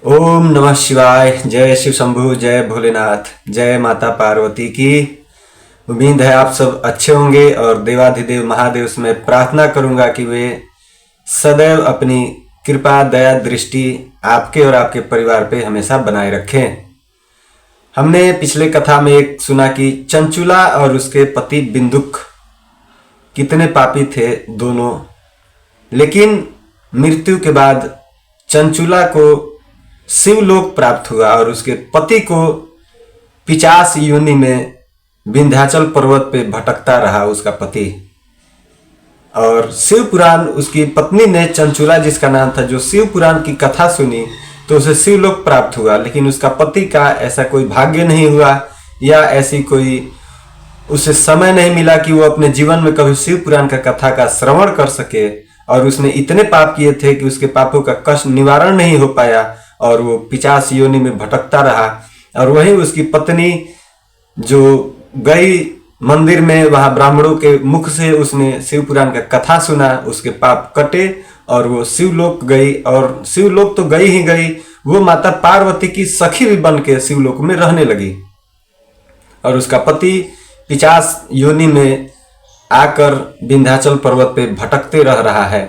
ओम नमः शिवाय। जय शिव शंभु, जय भोलेनाथ, जय माता पार्वती की। उम्मीद है आप सब अच्छे होंगे और देवाधिदेव महादेव से मैं प्रार्थना करूंगा कि वे सदैव अपनी कृपा दया दृष्टि आपके और आपके परिवार पे हमेशा बनाए रखें। हमने पिछले कथा में एक सुना कि चंचुला और उसके पति बिंदुक कितने पापी थे दोनों, लेकिन मृत्यु के बाद चंचुला को शिवलोक प्राप्त हुआ और उसके पति को 50 योनि में विंध्याचल पर्वत पे भटकता रहा उसका पति। और शिव पुराण, उसकी पत्नी ने चंचुला जिसका नाम था, जो शिव पुराण की कथा सुनी तो उसे शिवलोक प्राप्त हुआ, लेकिन उसका पति का ऐसा कोई भाग्य नहीं हुआ या ऐसी कोई उसे समय नहीं मिला कि वो अपने जीवन में कभी शिव पुराण का कथा का श्रवण कर सके। और उसने इतने पाप किए थे कि उसके पापों का कष्ट निवारण नहीं हो पाया और वो 50 योनि में भटकता रहा। और वहीं उसकी पत्नी जो गई मंदिर में, वहां ब्राह्मणों के मुख से उसने शिव पुराण का कथा सुना, उसके पाप कटे और वो शिवलोक गई। और शिवलोक तो गई ही गई, वो माता पार्वती की सखी भी बन के शिवलोक में रहने लगी। और उसका पति 50 योनि में आकर विंध्याचल पर्वत पे भटकते रह रहा है।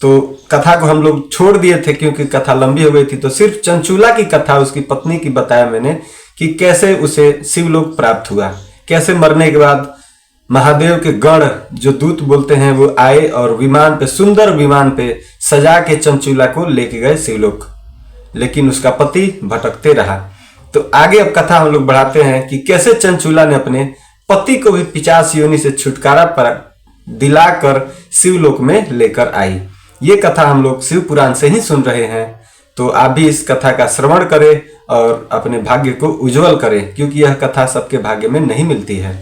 तो कथा को हम लोग छोड़ दिए थे क्योंकि कथा लंबी हो गई थी, तो सिर्फ चंचुला की कथा उसकी पत्नी की बताया मैंने कि कैसे उसे शिवलोक प्राप्त हुआ, कैसे मरने के बाद महादेव के गण जो दूत बोलते हैं वो आए और विमान पे, सुंदर विमान पे सजा के चंचुला को लेके गए शिवलोक, लेकिन उसका पति भटकते रहा। तो आगे अब कथा हम लोग बढ़ाते हैं कि कैसे चंचुला ने अपने पति को भी 50 योनि से छुटकारा पर दिलाकर शिवलोक में लेकर आई। ये कथा हम लोग शिव पुराण से ही सुन रहे हैं, तो आप भी इस कथा का श्रवण करें और अपने भाग्य को उज्जवल करें, क्योंकि यह कथा सबके भाग्य में नहीं मिलती है।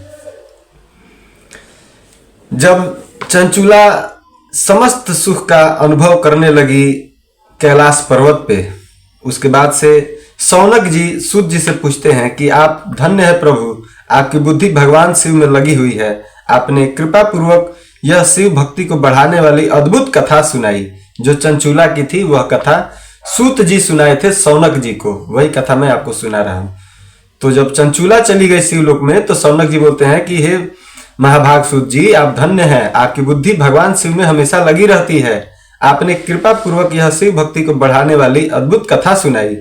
जब चंचुला समस्त सुख का अनुभव करने लगी कैलाश पर्वत पे, उसके बाद से सौनक जी सूत जी से पूछते हैं कि आप धन्य है प्रभु, आपकी बुद्धि भगवान शिव में लगी हुई है, आपने कृपा पूर्वक यह शिव भक्ति को बढ़ाने वाली अद्भुत कथा सुनाई। जो चंचुला की थी वह कथा सूत जी सुनाए थे सौनक जी को, वही कथा मैं आपको सुना रहा हूं। तो जब चंचुला चली गई शिवलोक में तो सौनक जी बोलते हैं कि हे महाभाग सूत जी, आप धन्य हैं, आपकी बुद्धि भगवान शिव में हमेशा लगी रहती है, आपने कृपा पूर्वक यह शिव भक्ति को बढ़ाने वाली अद्भुत कथा सुनाई।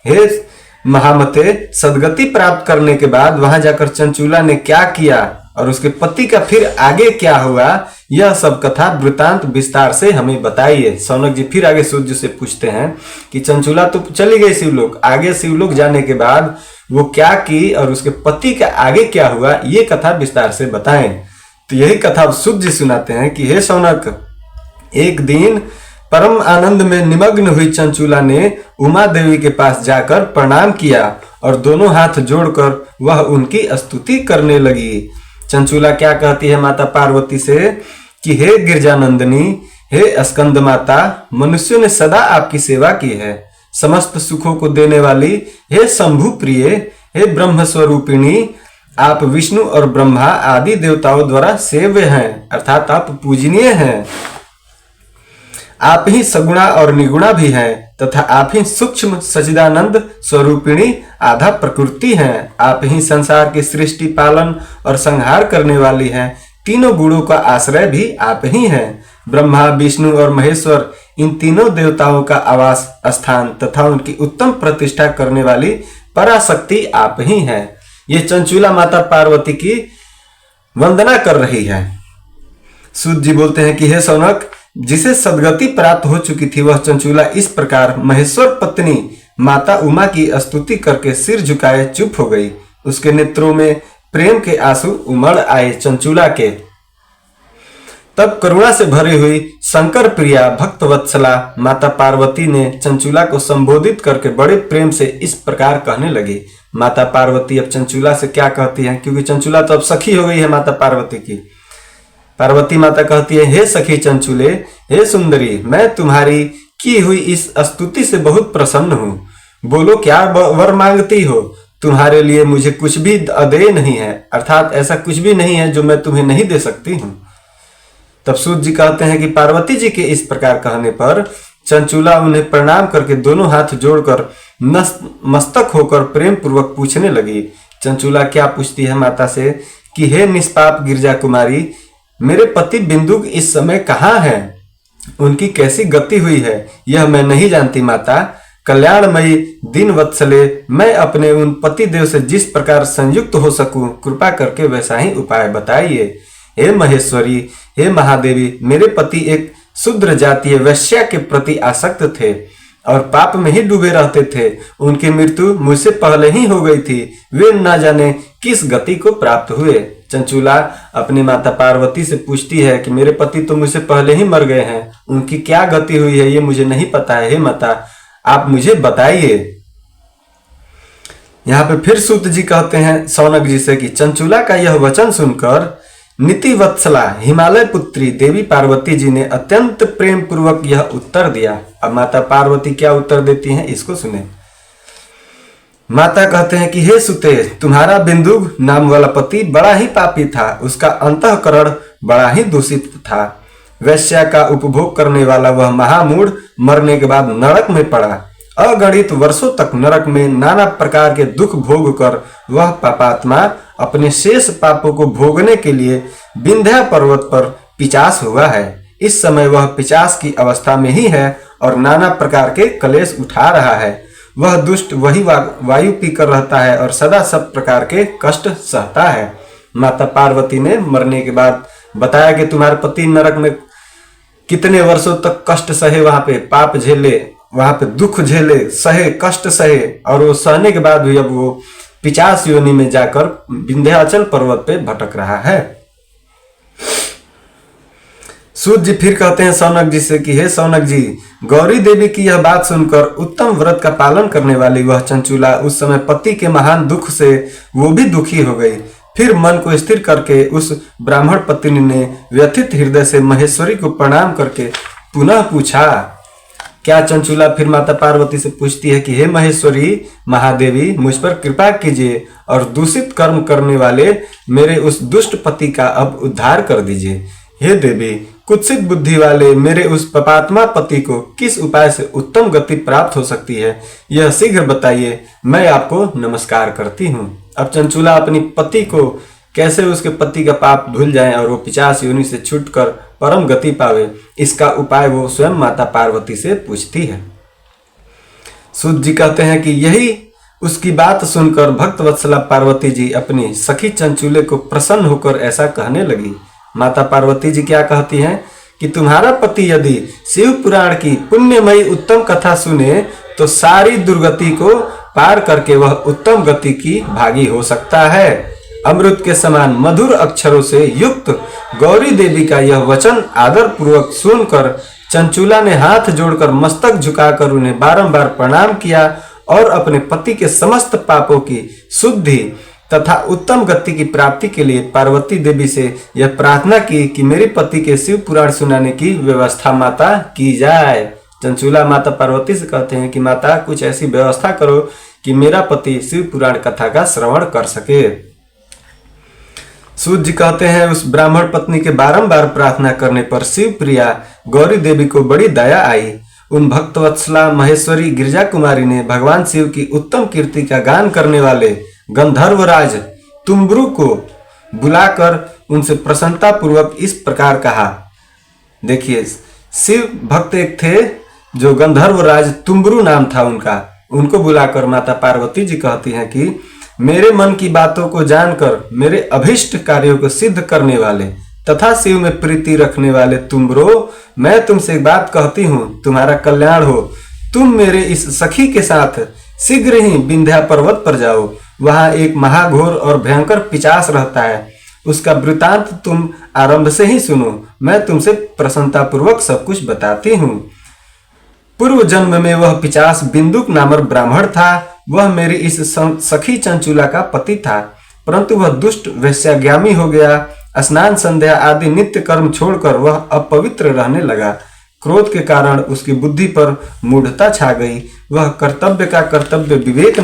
हे महामते, सदगति प्राप्त करने के बाद वहां जाकर चंचुला ने क्या किया और उसके पति का फिर आगे क्या हुआ, यह सब कथा वृतांत विस्तार से हमें बताइए। सौनक जी फिर आगे सूत जी से पूछते हैं कि चंचुला तो चली गई शिवलोक, आगे शिवलोक जाने के बाद वो क्या की और उसके पति का आगे क्या हुआ, ये कथा विस्तार से बताएं। तो यही कथा सूत जी सुनाते हैं कि हे सौनक, एक दिन परम आनंद में निमग्न हुई चंचुला ने उमा देवी के पास जाकर प्रणाम किया और दोनों हाथ जोड़कर वह उनकी स्तुति करने लगी। चंचुला क्या कहती है माता पार्वती से कि हे गिरजानंदिनी, हे स्कंद माता, मनुष्यों ने सदा आपकी सेवा की है, समस्त सुखों को देने वाली हे शंभु प्रिय, हे ब्रह्म स्वरूपिणी, आप विष्णु और ब्रह्मा आदि देवताओं द्वारा सेव्य हैं, अर्थात आप पूजनीय हैं। आप ही सगुणा और निगुणा भी हैं तथा आप ही सूक्ष्म सच्चिदानंद स्वरूपिणी आधा प्रकृति हैं। आप ही संसार की सृष्टि, पालन और संहार करने वाली हैं। तीनों गुणों का आश्रय भी आप ही हैं। ब्रह्मा, विष्णु और महेश्वर, इन तीनों देवताओं का आवास स्थान तथा उनकी उत्तम प्रतिष्ठा करने वाली पराशक्ति आप ही हैं। ये चंचुला माता पार्वती की वंदना कर रही है। सूत जी बोलते हैं कि हे सौनक, जिसे सदगति प्राप्त हो चुकी थी वह चंचुला इस प्रकार महेश्वर पत्नी माता उमा की स्तुति करके सिर झुकाए चुप हो गई। उसके नेत्रों में प्रेम के आंसू उमड़ आए चंचुला के। तब करुणा से भरी हुई शंकर प्रिया भक्त वत्सला माता पार्वती ने चंचुला को संबोधित करके बड़े प्रेम से इस प्रकार कहने लगी। माता पार्वती अब चंचुला से क्या कहती है, क्योंकि चंचुला तो अब सखी हो गई है माता पार्वती की। पार्वती माता कहती है, हे सखी चंचुले, हे सुंदरी, मैं तुम्हारी की हुई इस स्तुति से बहुत प्रसन्न हूँ। बोलो क्या वर मांगती हो, तुम्हारे लिए मुझे कुछ भी अदेय नहीं है, अर्थात ऐसा कुछ भी नहीं है जो मैं तुम्हें नहीं दे सकती हूँ। तब सूत जी कहते हैं कि पार्वती जी के इस प्रकार कहने पर चंचूला उन्हें प्रणाम करके दोनों हाथ जोड़कर मस्तक होकर प्रेम पूर्वक पूछने लगी। चंचूला क्या पूछती है माता से कि हे निष्पाप गिरजा कुमारी, मेरे पति बिंदुक इस समय कहाँ हैं? उनकी कैसी गति हुई है यह मैं नहीं जानती माता। कल्याणमयी दिन वत्सले, मैं अपने उन पति देव से जिस प्रकार संयुक्त हो सकूं, कृपा करके वैसा ही उपाय बताइए। हे महेश्वरी, हे महादेवी, मेरे पति एक शूद्र जातीय वैश्या के प्रति आसक्त थे और पाप में ही डूबे रहते थे। उनकी मृत्यु मुझसे पहले ही हो गई थी। वे न जाने किस गति को प्राप्त हुए। चंचूला अपनी माता पार्वती से पूछती है कि मेरे पति तो मुझसे पहले ही मर गए हैं, उनकी क्या गति हुई है ये मुझे नहीं पता है। हे माता, आप मुझे बताइए। यहाँ पे फिर सूत जी कहते हैं शौनक जी से कि चंचूला का यह वचन सुनकर नीति वत्सला हिमालय पुत्री देवी पार्वती जी ने अत्यंत प्रेम पूर्वक यह उत्तर दिया। अब माता पार्वती क्या उत्तर देती हैं इसको सुने। माता कहते हैं कि हे सुते, तुम्हारा बिंदु नाम वाला पति बड़ा ही पापी था, उसका अंतःकरण बड़ा ही दूषित था। वैश्या का उपभोग करने वाला वह महामूढ़ मरने के बाद नरक में पड़ा। अगणित वर्षों तक नरक में नाना प्रकार के दुख भोग कर वह पापात्मा अपने शेष पापों को भोगने के लिए विंध्या पर्वत पर पिचास हुआ है। इस समय वह पिचास की अवस्था में ही है और नाना प्रकार के कलेश उठा रहा है। वह दुष्ट वही वायु पीकर रहता है और सदा सब प्रकार के कष्ट सहता है। माता पार्वती ने मरने के बाद बताया कि तुम्हारे पति नरक में कितने वर्षों तक कष्ट सहे, वहां पे पाप झेले, वहां पे दुख झेले, सहे, कष्ट सहे, और वो सहने के बाद भी अब वो पिचास योनि में जाकर विंध्याचल पर्वत पे भटक रहा है। सूत जी फिर कहते हैं शौनक जी से कि हे शौनक जी, गौरी देवी की यह बात सुनकर उत्तम व्रत का पालन करने वाली वह चंचूला उस समय पति के महान दुख से वो भी दुखी हो गई। फिर मन को स्थिर करके उस ब्राह्मण पत्नी ने व्यथित हृदय से महेश्वरी को प्रणाम करके पुनः पूछा। क्या चंचूला फिर माता पार्वती से पूछती है कि हे महेश्वरी महादेवी, मुझ पर कृपा कीजिए और दूषित कर्म करने वाले मेरे उस दुष्ट पति का अब उद्धार कर दीजिए। हे देवी, कुत्सित बुद्धि वाले मेरे उस पापात्मा पति को किस उपाय से उत्तम गति प्राप्त हो सकती है, यह शीघ्र बताइए। मैं आपको नमस्कार करती हूँ। अब चंचूला अपनी पति को कैसे उसके पति का पाप धुल जाए और वो पिचास योनि से छूटकर परम गति पावे, इसका उपाय वो स्वयं माता पार्वती से पूछती है। सूत जी कहते हैं कि यही उसकी बात सुनकर भक्त वत्सला पार्वती जी अपनी सखी चंचूले को प्रसन्न होकर ऐसा कहने लगी। माता पार्वती जी क्या कहती हैं कि तुम्हारा पति यदि शिव पुराण की पुण्यमयी उत्तम कथा सुने तो सारी दुर्गति को पार करके वह उत्तम गति की भागी हो सकता है। अमृत के समान मधुर अक्षरों से युक्त गौरी देवी का यह वचन आदर पूर्वक सुनकर चंचूला ने हाथ जोड़कर मस्तक झुकाकर उन्हें बारंबार प्रणाम किया और अपने पति के समस्त पापों की शुद्धि तथा उत्तम गति की प्राप्ति के लिए पार्वती देवी से यह प्रार्थना की कि मेरे पति के शिव पुराण सुनाने की व्यवस्था माता की जाए। चंचूला माता पार्वती से कहते हैं कि माता, कुछ ऐसी व्यवस्था करो कि मेरा पति शिव पुराण कथा का श्रवण कर सके। सूत जी कहते हैं उस ब्राह्मण पत्नी के बारंबार प्रार्थना करने पर शिव प्रिया गौरी देवी को बड़ी दया आई। उन भक्तवत्सला महेश्वरी गिरजा कुमारी ने भगवान शिव की उत्तम कीर्ति का गान करने वाले गंधर्वराज तुम्ब्रु को बुलाकर उनसे प्रसन्नता पूर्वक इस प्रकार कहा। देखिए, शिव भक्त एक थे जो गंधर्वराज तुम्ब्रु नाम था उनका, उनको बुलाकर माता पार्वती जी कहती हैं कि मेरे मन की बातों को जानकर मेरे अभिष्ट कार्यों को सिद्ध करने वाले तथा शिव में प्रीति रखने वाले तुम्ब्रो, मैं तुमसे एक बात कहती हूँ, तुम्हारा कल्याण हो। तुम मेरे इस सखी के साथ शीघ्र ही विंध्या पर्वत पर जाओ। वहां एक महाघोर और भयंकर पिचास रहता है, उसका वृतांत तुम आरंभ से ही सुनो। मैं तुमसे प्रसन्नता पूर्वक सब कुछ बताती हूँ। पूर्व जन्म में वह पिचास बिंदुक नामक ब्राह्मण था। वह मेरी इस सखी चंचूला का पति था, परंतु वह दुष्ट वैश्यागामी हो गया। स्नान संध्या आदि नित्य कर्म छोड़कर वह अपवित्र रहने लगा। क्रोध के कारण उसकी बुद्धि पर मूढ़ता छा गई। वह कर्तव्य का कर्तव्य विवेक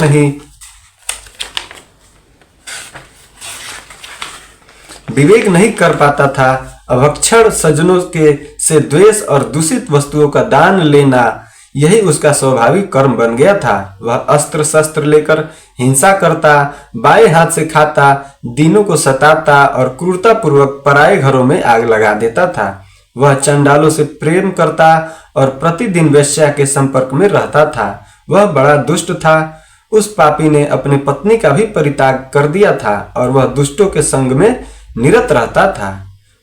नहीं कर पाता था अभक्षण सज्जनों के से द्वेष और दूषित वस्तुओं का दान लेना, यही उसका स्वाभाविक कर्म बन गया था। वह अस्त्र शस्त्र लेकर हिंसा करता, बाएं हाथ से खाता, दीनों को सताता और क्रूरता पूर्वक पराये घरों में आग लगा देता था। वह चंडालों से प्रेम करता और प्रतिदिन वेश्या के संपर्क में रहता था। वह बड़ा दुष्ट था। उस पापी ने अपने पत्नी का भी परित्याग कर दिया था और वह दुष्टों के संग में निरत रहता था।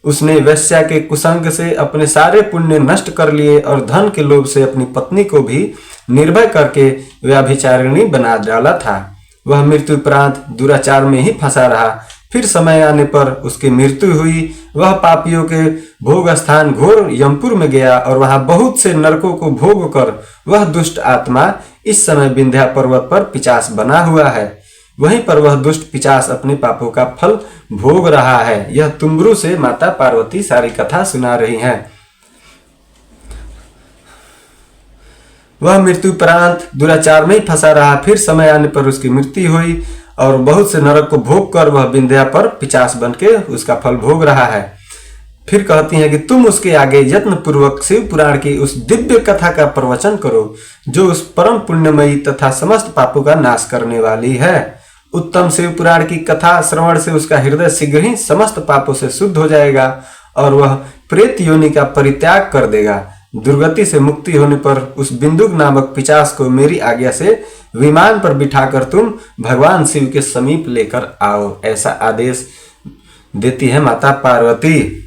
उसने वेश्या के कुसंग से अपने सारे पुण्य नष्ट कर लिए और धन के लोभ से अपनी पत्नी को भी निर्भय करके व्यभिचारिणी बना डाला था। वह मृत्युपरांत दुराचार में ही फंसा रहा। फिर समय आने पर उसकी मृत्यु हुई। वह पापियों के भोग स्थान घोर यमपुर में गया और वहां बहुत से नरकों को भोग कर वह दुष्ट आत्मा इस समय विंध्या पर्वत पर पिशाच बना हुआ है। वहीं पर वह दुष्ट पिशाच अपने पापों का फल भोग रहा है। यह तुम्बरू से माता पार्वती सारी कथा सुना रही हैं। वह मृत्युपरांत दुराचार में ही फंसा रहा। फिर समय आने पर उसकी मृत्यु हुई और बहुत से नरक को भोग कर वह विंध्या पर पिशाच बन के उसका फल भोग रहा है। फिर कहती हैं कि तुम उसके आगे यत्न पूर्वक शिव पुराण की उस दिव्य कथा का प्रवचन करो जो उस परम पुण्यमयी तथा समस्त पापों का नाश करने वाली है। उत्तम शिव पुराण की कथा श्रवण से उसका हृदय शीघ्र ही समस्त पापों से शुद्ध हो जाएगा और वह प्रेत योनि का परित्याग कर देगा। दुर्गति से मुक्ति होने पर उस बिंदुक नामक पिशाच को मेरी आज्ञा से विमान पर बिठाकर तुम भगवान शिव के समीप लेकर आओ, ऐसा आदेश देती है माता पार्वती।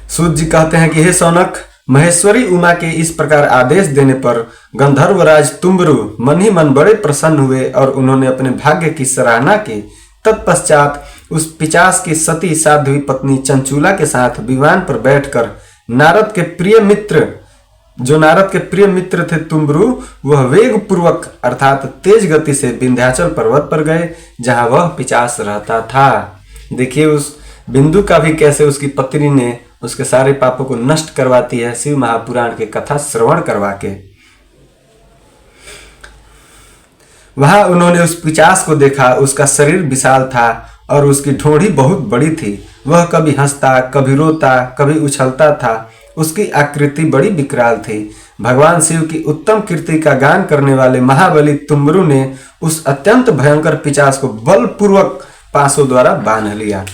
सूत जी कहते हैं कि हे सौनक, महेश्वरी उमा के इस प्रकार आदेश देने पर गंधर्वराज तुम्बरू मन ही मन बड़े प्रसन्न हुए और उन्होंने अपने भाग्य की सराहना की। तत्पश्चात उस पिशाच की सती साध्वी पत्नी चंचूला के साथ विमान पर बैठकर नारद के प्रिय मित्र थे तुम्बरू, वह वेग पूर्वक अर्थात तेज गति से विंध्याचल पर्वत पर गए जहां वह पिशाच रहता था। देखिए उस बिंदु का भी कैसे उसकी पत्नी ने उसके सारे पापों को नष्ट करवाती है शिव महापुराण के कथा श्रवण करवा के। वहां उन्होंने उस पिशाच को देखा। उसका शरीर विशाल था और उसकी ठोड़ी बहुत बड़ी थी। वह कभी हंसता, कभी रोता, कभी उछलता था। उसकी आकृति बड़ी विकराल थी। भगवान शिव की उत्तम कीर्ति का गान करने वाले महाबली तुम्बरू ने उस अत्यंत भयंकर पिशाच को बलपूर्वक पांसों द्वारा बांध लिया।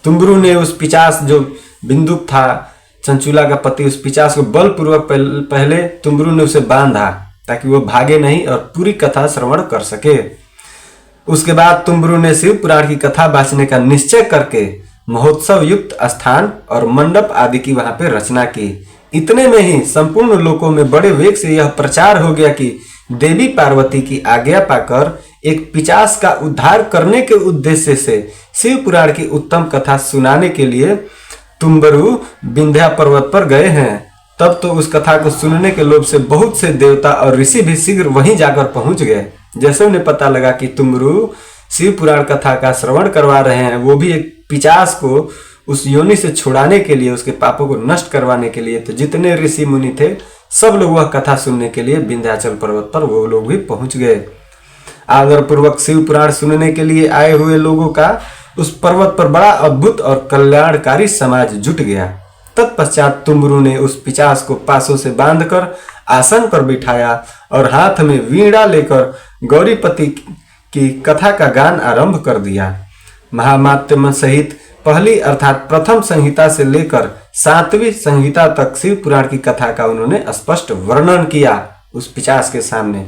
तुम्बरू ने उस पिशाच जो बिंदुक था, चंचूला का पति, उस पिशाच को बलपूर्वक पहले तुम्बरू ने उसे बांधा ताकि वो भागे नहीं और पूरी कथा श्रवण कर सके। उसके बाद तुम्बरू ने शिव पुराण की कथा बांचने का निश्चय करके महोत्सव युक्त स्थान और मंडप आदि की वहां पे रचना की। इतने में ही संपूर्ण लोकों में बड़े वेग से यह प्रचार हो गया कि देवी पार्वती की आज्ञा पाकर एक पिशाच का उद्धार करने के उद्देश्य से शिव पुराण की उत्तम कथा सुनाने के लिए तुम्बरू विंध्या पर्वत पर गए हैं। तब तो उस कथा को सुनने के लोभ से बहुत से देवता और ऋषि भी शीघ्र वहीं जाकर पहुंच गए। जैसे उन्हें पता लगा कि तुम्बरू शिव पुराण कथा का श्रवण करवा रहे हैं, वो भी एक पिशाच को उस योनि से छुड़ाने के लिए, उसके पापों को नष्ट करवाने के लिए, तो जितने ऋषि मुनि थे सब लोग वह कथा सुनने के लिए विंध्याचल पर्वत पर वो लोग भी पहुंच गए। आदर पूर्वक शिव पुराण सुनने के लिए आए हुए लोगों का उस पर्वत पर बड़ा अद्भुत और कल्याणकारी समाज जुट गया। तत्पश्चात तुम्बरू ने उस पिशाच को पासों से बांधकर आसन पर बिठाया और हाथ में वीणा लेकर गौरीपति की कथा का गान आरंभ कर दिया। महामात्म्य सहित पहली अर्थात प्रथम संहिता से लेकर 7वीं संहिता तक शिव पुराण की कथा का उन्होंने स्पष्ट वर्णन किया उस पिशाच के सामने।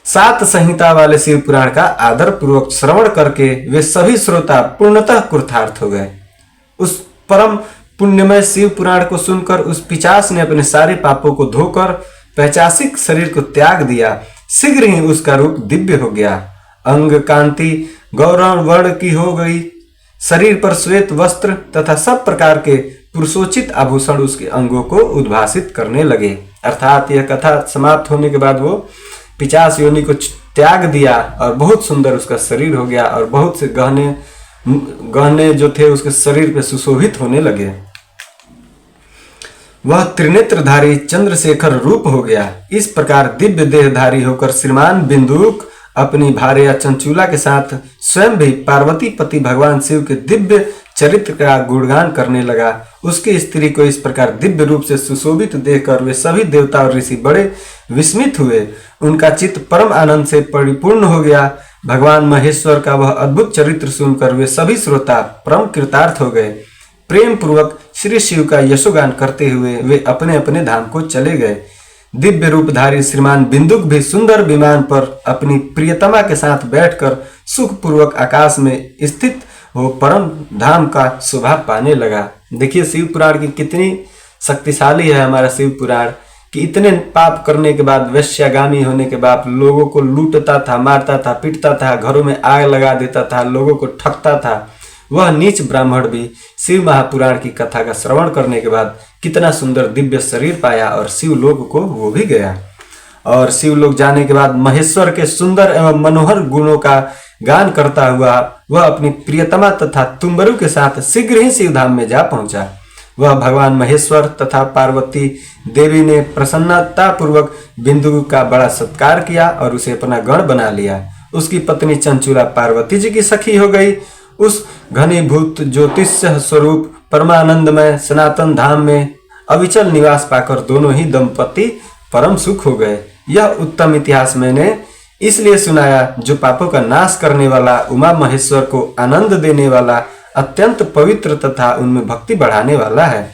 7 संहिता वाले शिव पुराण का आदर पूर्वक श्रवण करके वे सभी श्रोता पूर्णतः कृतार्थ हो गए। उस परम पुण्यमय शिव पुराण को सुनकर उस पिशाच ने अपने सारे पापों को धोकर पैशाचिक शरीर को त्याग दिया। शीघ्र ही उसका रूप दिव्य हो गया। अंग कांति गौरव वर्ण की हो गई। शरीर पर श्वेत वस्त्र तथा सब प्रकार के पुरुषोचित आभूषण उसके अंगों को उद्भासित करने लगे। अर्थात यह कथा समाप्त होने के बाद वो पिशाच योनि को त्याग दिया और बहुत सुंदर उसका शरीर हो गया और बहुत से गहने जो थे उसके शरीर पे सुशोभित होने लगे। वह त्रिनेत्रधारी चंद्रशेखर रूप हो गया। इस प्रकार दिव्य देहधारी होकर श्रीमान बिंदुक अपनी भार्या चंचूला के साथ स्वयं भी पार्वती पति भगवान शिव के दिव्य चरित्र का गुणगान करने लगा। उसकी स्त्री को इस प्रकार दिव्य रूप से सुशोभित देखकर वे सभी देवता और ऋषि बड़े विस्मित हुए। उनका चित्त परम आनंद से परिपूर्ण हो गया। भगवान महेश्वर का वह अद्भुत चरित्र सुनकर वे सभी श्रोता परम कृतार्थ हो गए। प्रेम पूर्वक श्री शिव का यशोगान करते हुए वे अपने अपने धाम को चले गए। दिव्य रूपधारी श्रीमान बिंदुक भी सुंदर विमान पर अपनी प्रियतमा के साथ बैठकर सुख पूर्वक आकाश में स्थित हो परम धाम का शोभा पाने लगा। देखिए शिव पुराण की कितनी शक्तिशाली है हमारा शिव पुराण, कि इतने पाप करने के बाद, वैश्यागामी होने के बाद लोगों को लूटता था, मारता था, पीटता था, घरों में आग लगा देता था, लोगों को ठगता था, वह नीच ब्राह्मण भी शिव महापुराण की कथा का श्रवण करने के बाद कितना सुंदर दिव्य शरीर पाया और शिवलोक को वो भी गया। और शिवलोक जाने के बाद महेश्वर के सुंदर एवं मनोहर गुणों का गान करता हुआ वह अपनी प्रियतमा तथा तुम्बरु के साथ शीघ्र ही शिवधाम में जा पहुंचा। वह भगवान महेश्वर तथा पार्वती देवी ने प्रसन्नता पूर्वक बिंदु का बड़ा सत्कार किया और उसे अपना गण बना लिया। उसकी पत्नी चंचुला पार्वती जी की सखी हो गई। उस घनीभूत ज्योतिष्य स्वरूप परमानंदमय सनातन धाम में अविचल निवास पाकर दोनों ही दंपति परम सुख हो गए। यह उत्तम इतिहास मैंने इसलिए सुनाया जो पापों का नाश करने वाला, उमा महेश्वर को आनंद देने वाला, अत्यंत पवित्र तथा उनमें भक्ति बढ़ाने वाला है।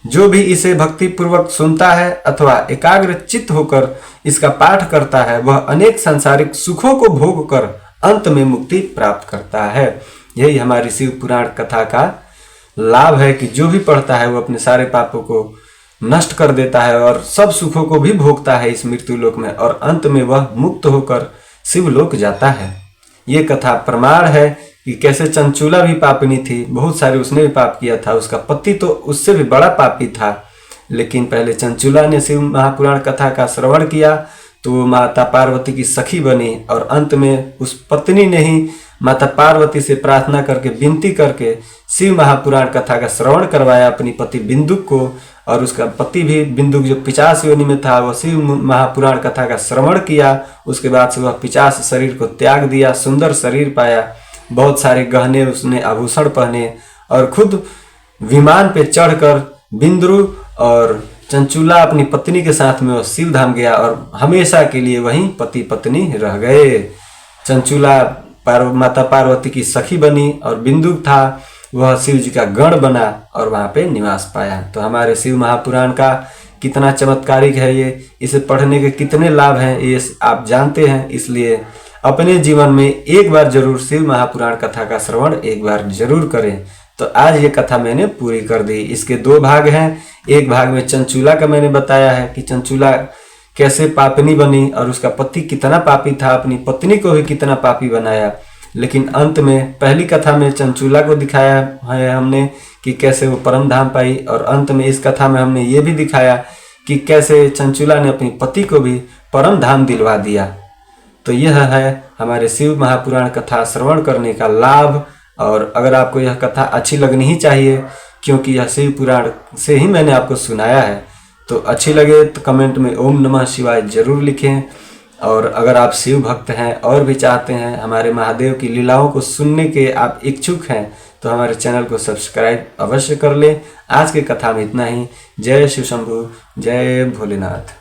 जो भी इसे भक्ति पूर्वक सुनता है अथवा एकाग्र चित्त होकर इसका पाठ करता है वह अनेक सांसारिक सुखों को भोग कर अंत में मुक्ति प्राप्त करता है। यही हमारी शिव पुराण कथा का लाभ है कि जो भी पढ़ता है वो अपने सारे पापों को नष्ट कर देता है और सब सुखों को भी भोगता है इस मृत्यु लोक में, और अंत में वह मुक्त होकर शिवलोक जाता है। ये कथा प्रमाण है कि कैसे चंचूला भी पापिनी थी, बहुत सारे उसने भी पाप किया था, उसका पति तो उससे भी बड़ा पापी था। लेकिन पहले चंचूला ने शिव महापुराण कथा का श्रवण किया तो वो माता पार्वती की सखी बनी, और अंत में उस पत्नी ने ही माता पार्वती से प्रार्थना करके, विनती करके शिव महापुराण कथा का श्रवण करवाया अपनी पति बिंदुक को। और उसका पति भी बिंदुक जो पिचास योनि में था वह शिव महापुराण कथा का श्रवण किया। उसके बाद से वह पिचास शरीर को त्याग दिया, सुंदर शरीर पाया, बहुत सारे गहने उसने आभूषण पहने और खुद विमान पे चढ़कर बिंदु और चंचूला अपनी पत्नी के साथ में वह शिव धाम गया और हमेशा के लिए वहीं पति पत्नी रह गए। चंचूला माता पार्वती की सखी बनी और बिंदु था वह शिव जी का गण बना और वहां पे निवास पाया। तो हमारे शिव महापुराण का कितना चमत्कारिक है ये, इसे पढ़ने के कितने लाभ हैं ये आप जानते हैं। इसलिए अपने जीवन में एक बार जरूर शिव महापुराण कथा का श्रवण एक बार जरूर करें। तो आज ये कथा मैंने पूरी कर दी। इसके दो भाग हैं। एक भाग में चंचूला का मैंने बताया है कि चंचूला कैसे पापिनी बनी और उसका पति कितना पापी था, अपनी पत्नी को भी कितना पापी बनाया। लेकिन अंत में पहली कथा में चंचूला को दिखाया है हमने कि कैसे वो परम धाम पाई, और अंत में इस कथा में हमने ये भी दिखाया कि कैसे चंचूला ने अपनी पति को भी परम धाम दिलवा दिया। तो यह है हमारे शिव महापुराण कथा श्रवण करने का लाभ। और अगर आपको यह कथा अच्छी लगनी ही चाहिए क्योंकि यह शिव पुराण से ही मैंने आपको सुनाया है, तो अच्छी लगे तो कमेंट में ओम नमः शिवाय जरूर लिखें। और अगर आप शिव भक्त हैं और भी चाहते हैं हमारे महादेव की लीलाओं को सुनने के आप इच्छुक हैं तो हमारे चैनल को सब्सक्राइब अवश्य कर लें। आज की कथा में इतना ही। जय शिव शंभु, जय भोलेनाथ।